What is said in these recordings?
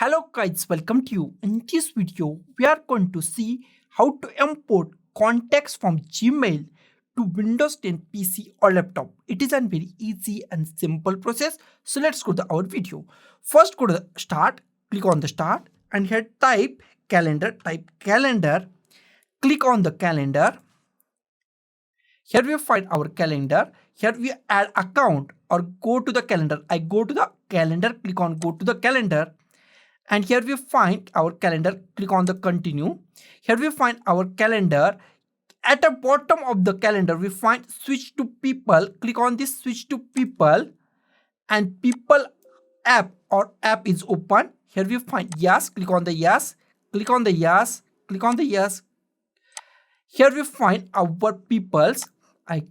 Hello guys, welcome to you. In this video, we are going to see how to import contacts from Gmail to Windows 10 PC or laptop. It is a very easy and simple process. So let's go to our video. First go to the start, click on the start and here type calendar, click on the calendar. Here we find our calendar. Here we add account or go to the calendar. I go to the calendar, click on go to the calendar. And here we find our calendar, click on the continue. Here we find our calendar. At the bottom of the calendar, we find switch to people. Click on this switch to people and people app or app is open. Here we find yes, click on the yes, click on the yes, click on the yes. Here we find our peoples. I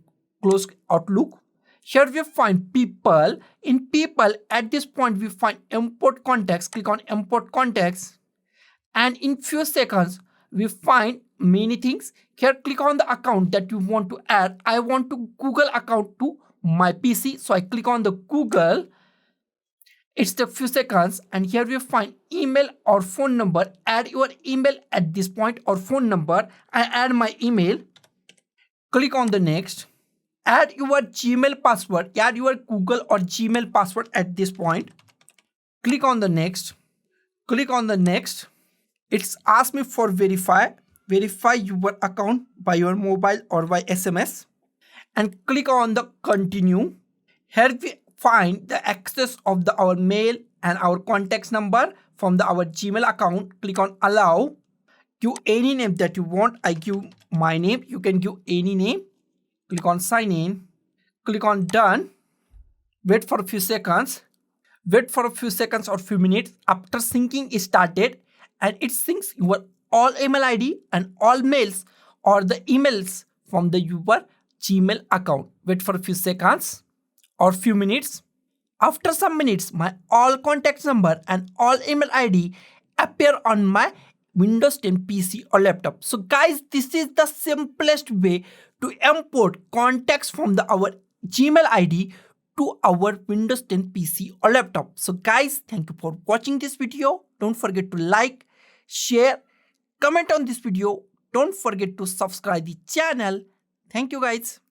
close Outlook. Here we find people. In people, at this point, we find import contacts. Click on import contacts. And in few seconds, we find many things. Here, click on the account that you want to add. I want to Google account to my PC. So I click on the Google. It's the few seconds. And here we find email or phone number. Add your email at this point or phone number. I add my email. Click on the next. Add your Gmail password, add your Google or Gmail password at this point. Click on the next. Click on the next. It's asked me for verify your account by your mobile or by SMS. And click on the continue. Here we find the access of our mail and our contacts number from our Gmail account. Click on allow. Give any name that you want. I give my name. You can give any name. Click on sign in, click on done, wait for a few seconds, or few minutes. After syncing is started and it syncs your all email ID and all mails or the emails from your Gmail account. Wait for a few seconds or few minutes. After some minutes, my all contacts number and all email ID appear on my Windows 10 PC or laptop. So guys, this is the simplest way to import contacts from our Gmail ID to our Windows 10 PC or laptop. So guys, thank you for watching this video. Don't forget to like, share, comment on this video. Don't forget to subscribe the channel. Thank you guys.